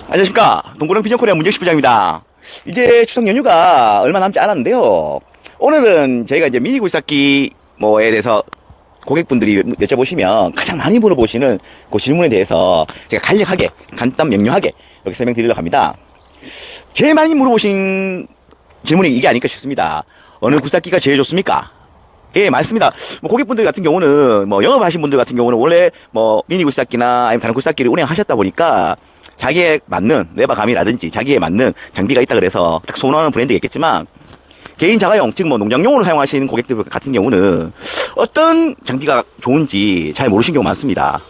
안녕하십니까. 동구령 비전코리아 문정식 부장입니다. 이제 추석 연휴가 얼마 남지 않았는데요. 오늘은 저희가 이제 미니 굴삭기 뭐에 대해서 고객분들이 여쭤보시면 가장 많이 물어보시는 그 질문에 대해서 제가 간략하게, 간단 명료하게 이렇게 설명드리려고 합니다. 제일 많이 물어보신 질문이 이게 아닐까 싶습니다. 어느 굴삭기가 제일 좋습니까? 예, 맞습니다. 뭐 고객분들 같은 경우는 뭐 영업하신 분들 같은 경우는 원래 뭐 미니 굴삭기나 아니면 다른 굴삭기를 운행하셨다 보니까 자기에 맞는 레버감이라든지 자기에 맞는 장비가 있다 그래서 딱 선호하는 브랜드가 있겠지만, 개인 자가용, 즉 뭐 농장용으로 사용하시는 고객들 같은 경우는 어떤 장비가 좋은지 잘 모르시는 경우가 많습니다.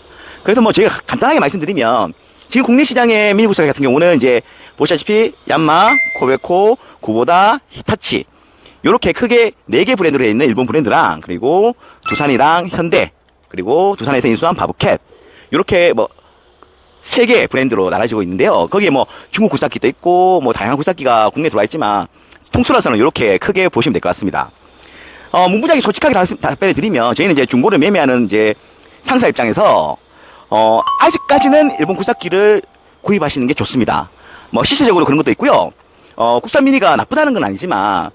그래서 뭐 제가 간단하게 말씀드리면, 지금 국내 시장의 미니 굴삭기 같은 경우는 이제 보시다시피 얀마, 코베코, 구보다, 히타치 요렇게 크게 4개 브랜드로 되어 있는 일본 브랜드랑, 그리고 두산이랑 현대, 그리고 두산에서 인수한 바브캣, 요렇게 뭐 3개 브랜드로 나눠지고 있는데요. 거기에 뭐 중국 굴삭기도 있고 뭐 다양한 굴삭기가 국내에 들어와 있지만, 통틀어서는 이렇게 크게 보시면 될 것 같습니다. 문부장이 솔직하게 답변을 드리면, 저희는 이제 중고를 매매하는 이제 상사 입장에서 아직까지는 일본 굴삭기를 구입하시는 게 좋습니다. 뭐 시세적으로 그런 것도 있고요. 국산 미니가 나쁘다는 건 아니지만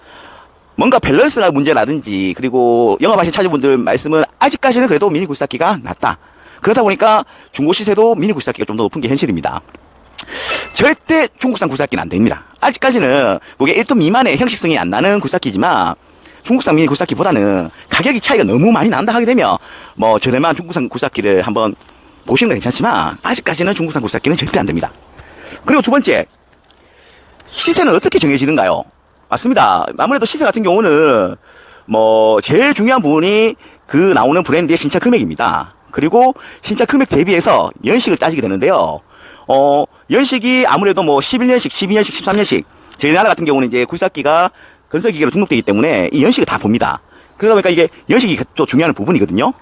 뭔가 밸런스나 문제라든지, 그리고 영업하신 차주분들 말씀은 아직까지는 그래도 미니 굴삭기가 낫다. 그러다 보니까 중고 시세도 미니 굴삭기가 좀 더 높은 게 현실입니다. 절대 중국산 굴삭기는 안 됩니다. 아직까지는 그게 1톤 미만의 형식성이 안 나는 굴삭기지만, 중국산 미니 굴삭기보다는 가격이 차이가 너무 많이 난다 하게 되면 뭐 저렴한 중국산 굴삭기를 한번 보시는 건 괜찮지만, 아직까지는 중국산 굴삭기는 절대 안 됩니다. 그리고 두 번째, 시세는 어떻게 정해지는가요? 맞습니다. 아무래도 시세 같은 경우는 뭐 제일 중요한 부분이 그 나오는 브랜드의 신차 금액입니다. 그리고 신차 금액 대비해서 연식을 따지게 되는데요. 연식이 아무래도 뭐 11년식, 12년식, 13년식, 저희 나라 같은 경우는 이제 굴삭기가 건설기계로 등록되기 때문에 이 연식을 다 봅니다. 그러다 보니까 이게 연식이 좀 중요한 부분이거든요.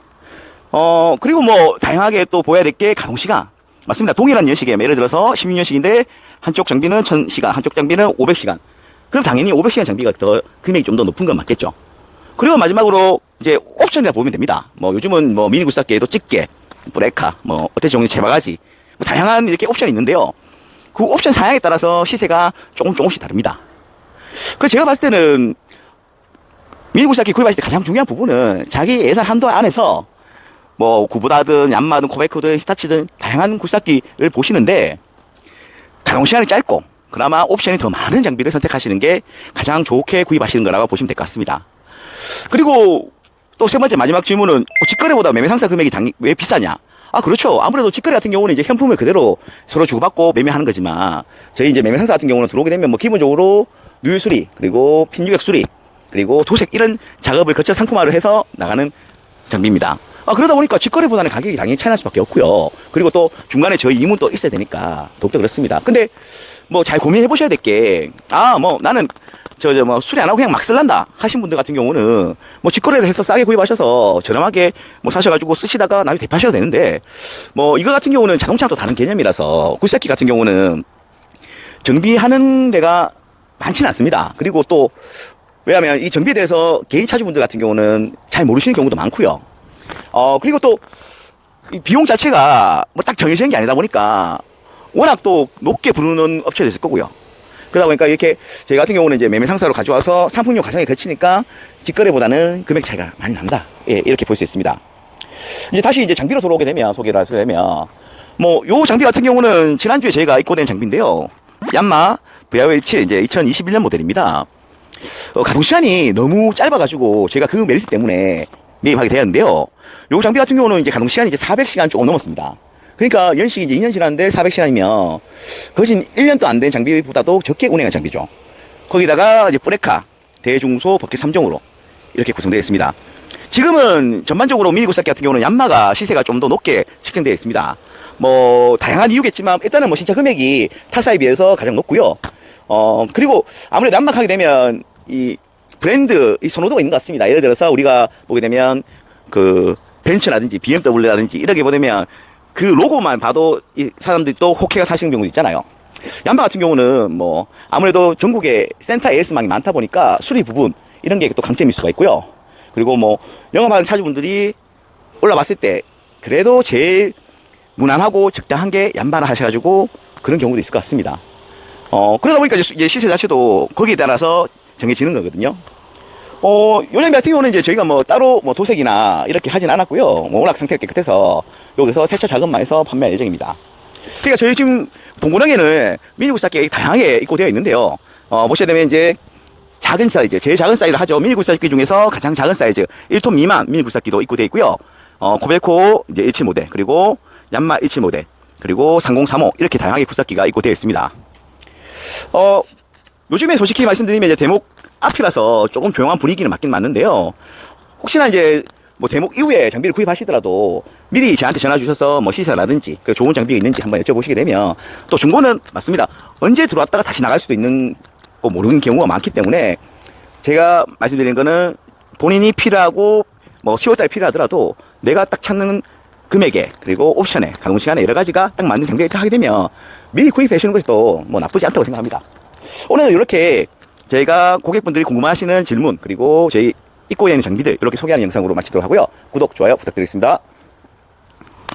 그리고 뭐 다양하게 또 보여야 될 게 가동시간. 맞습니다. 동일한 연식에 예를 들어서 16년식인데 한쪽 장비는 1000시간, 한쪽 장비는 500시간. 그럼 당연히 500시간 장비가 더 금액이 좀 더 높은 건 맞겠죠. 그리고 마지막으로 이제 옵션이라 보면 됩니다. 뭐 요즘은 뭐 미니 굴삭기에도 집게, 브레카, 뭐 어태치 종류 제바가지, 뭐 다양한 이렇게 옵션이 있는데요. 그 옵션 사양에 따라서 시세가 조금씩 다릅니다. 그래서 제가 봤을 때는 미니 굴삭기 구입하실 때 가장 중요한 부분은 자기 예산 한도 안에서 뭐 구보다든 얀마든 코베코든 히타치든 다양한 굴삭기를 보시는데, 가동시간이 짧고 그나마 옵션이 더 많은 장비를 선택하시는 게 가장 좋게 구입하시는 거라고 보시면 될 것 같습니다. 그리고 또 세 번째 마지막 질문은, 직거래보다 매매 상사 금액이 왜 비싸냐? 그렇죠. 아무래도 직거래 같은 경우는 이제 현품을 그대로 서로 주고받고 매매하는 거지만, 저희 이제 매매 상사 같은 경우는 들어오게 되면 뭐 기본적으로 누유 수리, 그리고 핀유격 수리, 그리고 도색 이런 작업을 거쳐 상품화를 해서 나가는 장비입니다. 그러다 보니까 직거래보다는 가격이 당연히 차이날 수밖에 없고요. 그리고 또 중간에 저희 임원도 있어야 되니까 더욱더 그렇습니다. 근데 뭐 잘 고민해 보셔야 될 게, 뭐 나는 뭐 수리 안 하고 그냥 막 쓸란다 하신 분들 같은 경우는 뭐 직거래를 해서 싸게 구입하셔서 저렴하게 뭐 사셔가지고 쓰시다가 나중에 대파하셔도 되는데, 뭐 이거 같은 경우는 자동차랑 또 다른 개념이라서 굴삭기 같은 경우는 정비하는 데가 많지는 않습니다. 그리고 또 왜냐하면 이 정비에 대해서 개인 차주분들 같은 경우는 잘 모르시는 경우도 많고요. 그리고 또 이 비용 자체가 뭐 딱 정해지는 게 아니다 보니까 워낙 또 높게 부르는 업체도 있을 거고요. 그러다 보니까 이렇게 저희 같은 경우는 이제 매매 상사로 가져와서 상품용 과정에 거치니까 직거래보다는 금액 차이가 많이 난다. 예, 이렇게 볼 수 있습니다. 이제 다시 이제 장비로 돌아오게 되면, 소개를 하려면, 뭐 요 장비 같은 경우는 지난주에 저희가 입고된 장비인데요. 얀마 VRH 이제 2021년 모델입니다. 가동시간이 너무 짧아가지고 제가 그 메리트 때문에 매입하게 되었는데요. 요 장비 같은 경우는 이제 가동시간이 이제 400시간 조금 넘었습니다. 그러니까 연식이 이제 2년 지났는데 400시간이면 거진 1년도 안 된 장비보다도 적게 운행한 장비죠. 거기다가 이제 브레카, 대중소, 버킷 3종으로 이렇게 구성되어 있습니다. 지금은 전반적으로 미니 굴삭기 같은 경우는 얀마가 시세가 좀 더 높게 측정되어 있습니다. 뭐 다양한 이유겠지만 일단은 뭐 신차 금액이 타사에 비해서 가장 높고요. 그리고 아무래도 얀마 하게 되면 이 브랜드 이 선호도가 있는 것 같습니다. 예를 들어서 우리가 보게 되면 그 벤츠라든지 BMW라든지 이렇게 보면 그 로고만 봐도 이 사람들이 또 호쾌가 사시는 경우도 있잖아요. 얀마 같은 경우는 뭐 아무래도 전국에 센터 AS망이 많다 보니까 수리 부분 이런 게 또 강점일 수가 있고요. 그리고 뭐 영업하는 차주분들이 올라봤을 때 그래도 제일 무난하고 적당한 게 얀마라 하셔가지고 그런 경우도 있을 것 같습니다. 그러다 보니까 이제 시세 자체도 거기에 따라서 정해지는 거거든요. 요 장비 같은 경우는 이제 저희가 뭐 따로 뭐 도색이나 이렇게 하진 않았고요. 뭐 워낙 상태가 깨끗해서 여기서 세차 작업만 해서 판매할 예정입니다. 그러니까 저희 지금 동고랑에는 미니 굴삭기가 다양하게 입고되어 있는데요. 보시게 되면 이제 작은 사이즈, 제일 작은 사이즈를 하죠. 미니 굴삭기 중에서 가장 작은 사이즈 1톤 미만 미니 굴삭기도 입고되어 있고요. 코베코 이제 17 모델, 그리고 얀마 17 모델, 그리고 3035 이렇게 다양하게 굴삭기가 입고되어 있습니다. 요즘에 솔직히 말씀드리면 이제 대목 앞이라서 조금 조용한 분위기는 맞긴 맞는데요. 혹시나 이제 뭐 대목 이후에 장비를 구입하시더라도 미리 저한테 전화 주셔서 뭐 시세라든지 그 좋은 장비가 있는지 한번 여쭤보시게 되면, 또 중고는 맞습니다. 언제 들어왔다가 다시 나갈 수도 있는 거 모르는 경우가 많기 때문에 제가 말씀드리는 거는 본인이 필요하고 뭐 10월달에 필요하더라도 내가 딱 찾는 금액에 그리고 옵션에 가동 시간에 여러 가지가 딱 맞는 장비가 있다 하게 되면 미리 구입해 주는 것이 또 뭐 나쁘지 않다고 생각합니다. 오늘은 이렇게 저희가 고객분들이 궁금하시는 질문, 그리고 저희 입고 있는 장비들 이렇게 소개하는 영상으로 마치도록 하고요. 구독, 좋아요 부탁드리겠습니다.